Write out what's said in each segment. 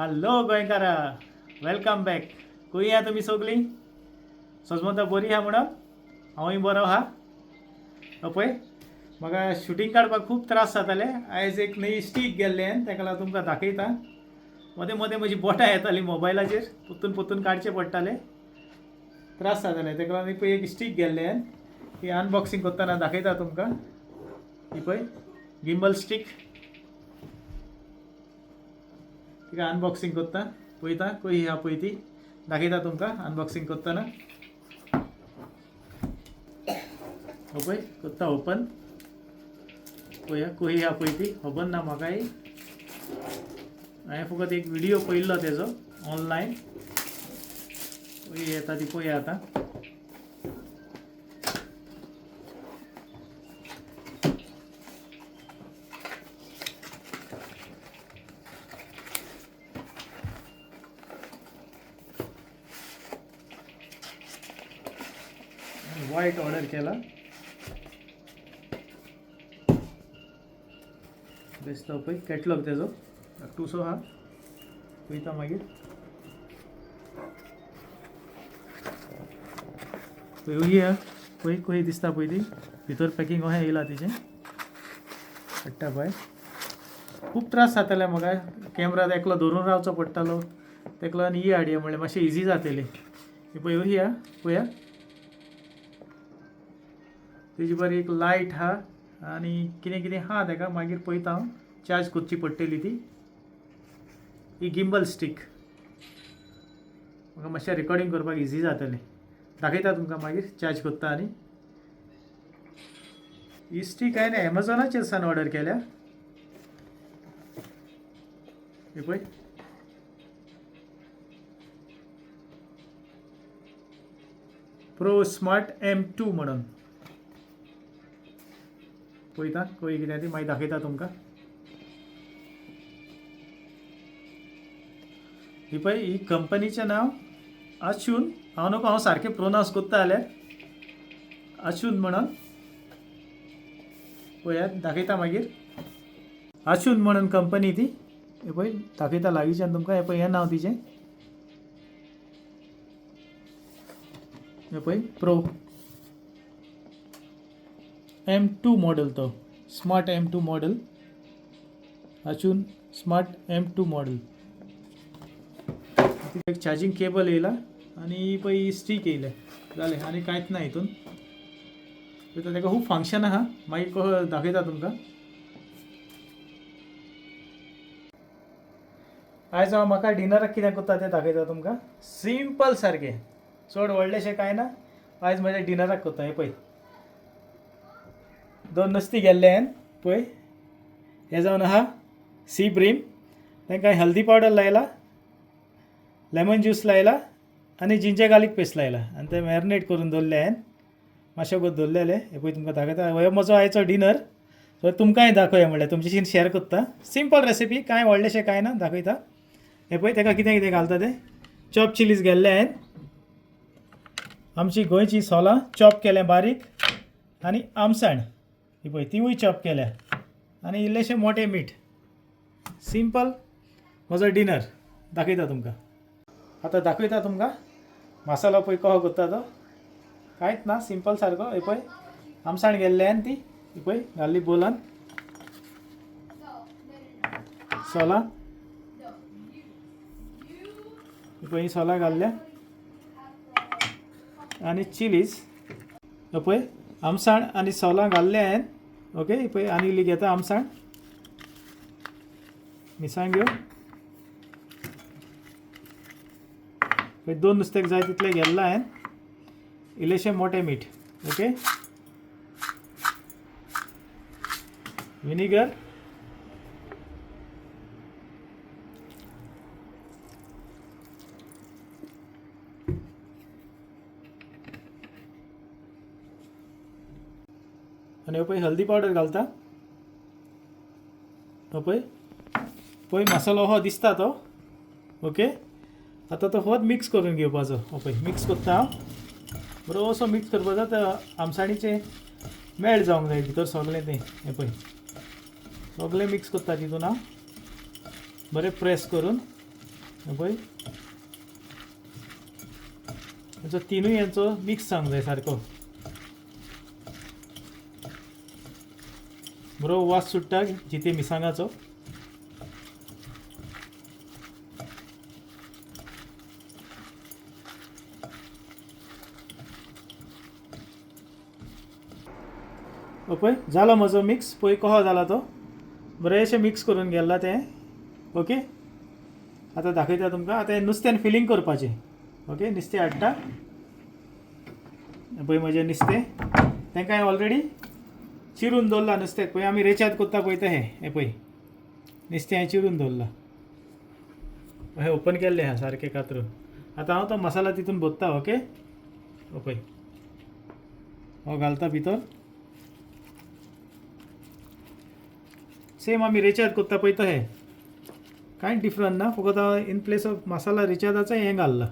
Hello गोंयकारा, welcome back. खंय या तुमी सगळीं? सजमत बरी हा म्हणून हांवूय बरो हा. पळय म्हाका शुटींग काडपाक खूब त्रास जाताले. आयज एक नई स्टीक गेल्ले ताका लागून तुमकां दाखयता. मदें मदें म्हजी बोटां येतालीं मोबायलाचेर, पोत्तून पोत्तून काडचे पडटाले, त्रास जाताले. ताका लागून पळय एक स्टीक गेल्ले ही अनबॉक्सिंग करतना दाखयता तुमकां. ही पळय गिम्बल स्टीक, तिका अनबॉक्सिंग करता. पळयता खंय हा पळय ती दाखयता तुमकां अनबॉक्सिंग करतना. पळय करता ओपन. पळया खंय हा पळय ती खबर ना म्हाकाय. हांवें फकत एक व्हिडिओ पळयल्लो तेजो ऑनलायन. खंय येता ती पळया आतां. वायट ऑर्डर केला. दिसता पळय कॅटलॉग तेजो धाकटुसो हा. पळयता मागीर पळय ही हा पळय खंय दिसता पळय ती भितर पॅकींग अशें येयला तिचें. हाडटा पळय. खूब त्रास जाताले म्हाका. कॅमेरा एकलो धरून रावचो पडटालो. ताका लागून ही हाडया म्हणलें मातशें इजी जातलें. ही पळय ही हा पळया. तेजी बरी एक लायट हा आनी कितें कितें हा ताका. मागीर पळयता हांव चार्ज करची पडटली ती. ही गिम्बल स्टीक म्हाका मातशें रेकॉर्डिंग करपाक इजी जातलें. दाखयता तुमकां मागीर चार्ज करता आनी. ही स्टीक हांवें एमेझॉनाचेर सावन ऑर्डर केल्या. ही पळय प्रो स्मार्ट M2 म्हणून. पळयता खंय कितें ती मागीर दाखयता तुमकां. ही पळय ही कंपनीचें नांव आशून. हांव सारकें प्रोनावंस करता जाल्यार आशून म्हणून. पळयात दाखयता मागीर. आशून म्हणून कंपनी ती. हे पळय दाखयता लागींच्यान तुमकां. हे पळय हें नांव तिचें. हे पळय प्रो M2 मॉडेल तो. Smart M2 model. आशून स्मार्ट M2 मॉडेल. एक चार्जिंग केबल येयला आनी पळय स्टीक येयल्या. जालें आनी कांयच ना हितून. ताका खूब फंक्शन आहा. मागीर कसो दाखयता तुमकां. आयज हांव म्हाका डिनराक कितें करता तें दाखयता तुमकां. सिंपल सारकें, चड व्हडलेशें कांय ना. आयज म्हाज्या डिनराक करता. हें पळय 2 नुस्तीं गेल्ले पळय. हे जावन आहा सी ब्रीम. तांकां हल्दी पावडर लायला, लेमन ज्यूस लायला आनी जिंजर गार्लीक पेस्ट लायला आनी ते मॅरिनेट करून दवरले हांवें. मातशे वगत दवरलेले. हे पळय तुमकां दाखयता. हो म्हजो आयचो डिनर. सो तुमकांय दाखोवया म्हणलें, तुमचेशी शेअर करता. सिंपल रेसिपी, कांय व्हडलेशें कांय ना. दाखयता. हे पळय ताका कितें कितें घालता तें. चॉप चिलीज गेल्ले हांवें. आमची गोंयची सोलां चॉप केलें बारीक आनी आमसाण ही पळय तिवूय चॉप केल्या आनी इल्लेशें मोटें मीठ. सिंपल म्हजो डिनर. दाखयता तुमकां. आतां दाखयता तुमकां मसालो पळय कसो करता तो. कांयच ना, सिंपल सारको. हे पळय आमसाण गेल्ले ती. ही पळय घाल्ली बोलान. सोलां ही पळय सोलां घाल्ल्या आनी चिलीज. हे पळय आमसाण आनी सोलां घाल्ले हांवें. ओके. ही पळय आनी इल्ली घेता आमसाण. मिरसांग्यो पळय 2 नुस्त्याक जाय तितलें घाल्लां हांवें. इल्लेशें मोटें मीठ. ओके. विनेगर आनी हो पळय हल्दी पावडर घालता. हो पळय पळय मसालो हो दिसता तो. ओके. आतां तो होच मिक्स करून घेवपाचो. हो पळय मिक्स करता हांव. बरोसो मिक्स करपाचो. तर आमसाणीचें मेल्ट जावंक जाय भितर सगळें तें. हे पळय सगळें मिक्स करता तितून हांव बरें प्रेस करून. पळय हेचो तिनूय यांचो मिक्स जावंक जाय सारको बरो वास सुट्टा जिते मिरसांगाचो पळय जालो म्हजो मिक्स पळय कहो जाला तो बरेशें मिक्स करून गेल्ला तें ओके आतां दाखयता तुमकां आतां हें नुस्त्यान फिलींग करपाचें ओके नुस्तें हाडटा पळय म्हजें नुस्तें तांकां हांवें ऑलरेडी चिरून दवरला नुस्तें पळय आमी रेचाद कोत्ता पळय तें हें पळय नुस्तें हांवें चिरून दवरला हें ओपन केल्लें आहा सारकें कातरून आतां हांव तो मसाला तितून भरता ओके पळय हो घालता भितर सेम आमी रेचाद कोत्ता पळय तो हें कांयच डिफरंट ना फकत हांव इन प्लेस ऑफ मसाला रेचादाचो हें घाल्ला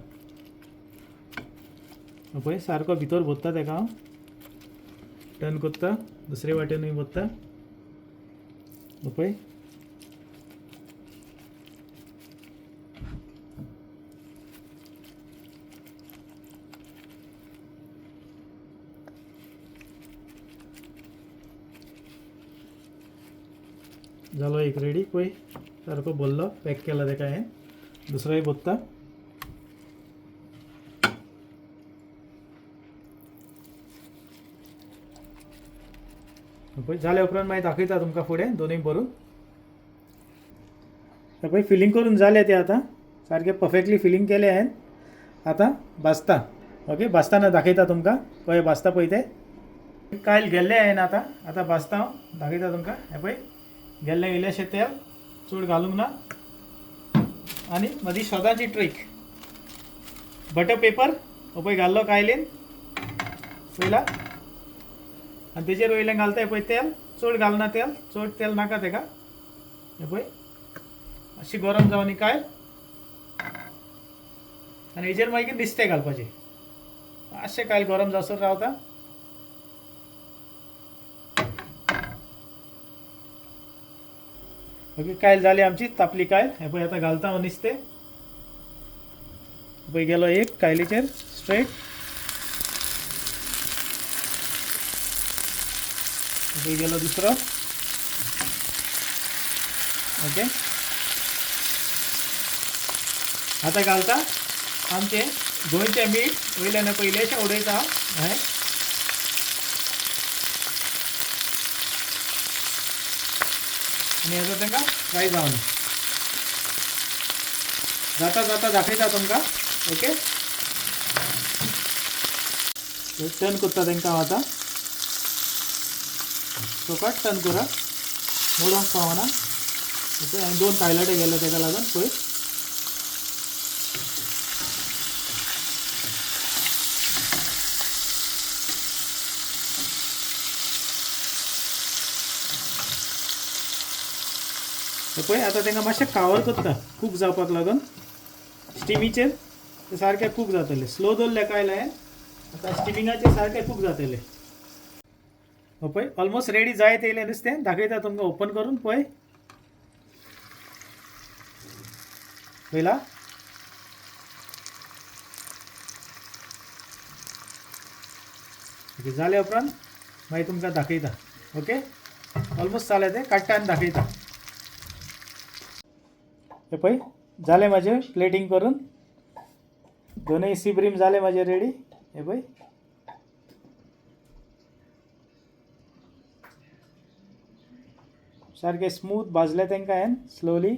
पळय सारको भितर भरता ताका हांव टर्न कोत्ता दुसरे वाटेनूय भरता पळय जालो एक रेडी पळय सारको भरलो पॅक केला ताका हें दुसरोय भरता पळय जाल्या उपरांत मागीर दाखयता तुमकां फुडें दोनूय भरून पळय फिलींग करून जालें तें आतां सारकें परफेक्टली फिलींग केलें हांवें आतां भाजता ओके भाजताना दाखयता तुमकां पळय भाजता पळय तें कायल गेल्लें हांवें आतां भाजता हांव दाखयता तुमकां हें पळय गेल्लें इल्लेशें तेल चड घालूंक ना आनी मदीं सोदाची ट्रीक बटर पेपर हो पळय घाल्लो कायलीन पयला आनी तेजेर वयल्यान घालता पळय तेल चड घालना तेल चड तेल नाका ताका हें पळय अशी गरम जावनी कायल आनी हेजेर मागीर नुस्तें घालपाचें मातशें कायल गरम जावसर रावता ओके कायल जाली आमची तापली कायल हें पळय आतां घालता हांव नुस्तें पळय गेलो एक कायलीचेर स्ट्रेट पळय गेलो दुसरो ओके आतां घालता आमचें गोंयचें मीठ वयल्यान पयलेशें उडयता हांव आनी हेजो तांकां फ्राय जावन जाता जाता दाखयता तुमकां ओके टर्न करता तांकां आतां सोकाट टर्न करा मोडोवंक पावना ओके हांवें 2 कायलाटे गेले ताका लागून पळय पळय आतां तांकां मातशें कावर करता कूक जावपाक लागून स्टिमीचेर ते सारके कूक जातले स्लो दवरले कायल हांवें आतां स्टिमिंगाचेर सारके कूक जातले पळय ऑलमोस्ट रेडी जायत येयलें नुस्तें दाखयता तुमकां ओपन करून पळय पळयला ओके जाल्या उपरांत मागीर तुमकां दाखयता ओके ऑलमोस्ट जालें तें काडटा आनी दाखयता हे पळय जालें म्हाजें प्लेटींग करून दोनूय सी ब्रीम जाले म्हाजे रेडी हे पळय सारकें स्मूथ भाजले तांकां हांवें स्लोली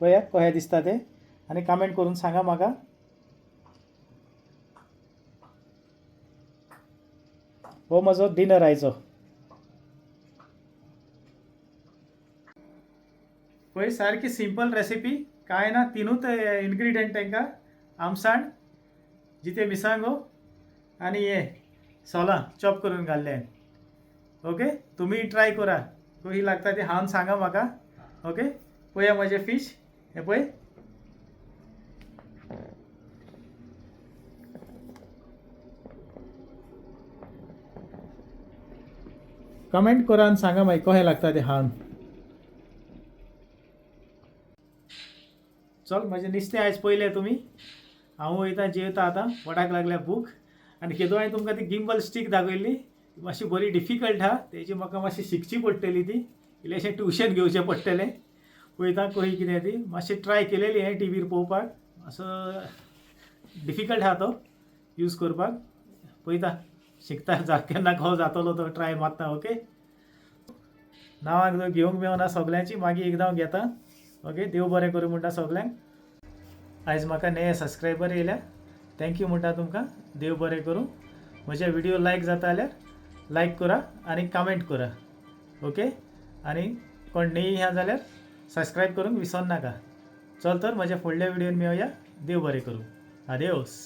पळयात कशें दिसता तें आनी कमेंट करून सांगा म्हाका हो म्हजो डिनर आयचो पळय सारकी सिंपल रेसिपी कांय ना तिनूच इन्ग्रिडियंट तांकां आमसाण जिते मिसांगो आनी हे सोलां चॉप करून घाल्ले ओके तुम्ही ट्राय करा कशी लागता ती हांवन सांगा म्हाका ओके पळया म्हजे फिश हे पळय कमेंट करा आनी सांगा मागीर कशें लागता ते हांवन चल म्हणजे निस्ते आयज पयले तुमी हांव वयता जेवता आतां पोटाक लागल्या भूक आनी केदो हांवें तुमकां ती गिम्बल स्टीक दाखयल्ली मातशी बरी डिफिकल्ट आहा तेजी म्हाका मातशी शिकची पडटली ती इल्लेशें ट्युशन घेवचें पडटलें पळयता कशी कितें ती मातशी ट्राय केलेली हांवें टीव्हीर पळोवपाक असो डिफिकल्ट आहा तो यूज करपाक पळयता शिकता केन्ना कहो जातलो तो ट्राय मारता ओके नांवाक घेवंक मेळना सगल्यांची मागीर एकदां हांव घेता ओके देव बरें करूं म्हणटा सगल्यांक आयज म्हाका नये सबस्क्रायबर येयल्या थँक्यू म्हणटा तुमकां देव बरें करूं म्हजे व्हिडिओ लायक जाता जाल्यार लायक करा आनी कमेंट करा ओके आनी कोण नयी आहा जाल्यार सबस्क्रायब करूंक विसर नाका चल तर म्हज्या फुडल्या व्हिडिओन मेळुया देव बरें करूं आदेवस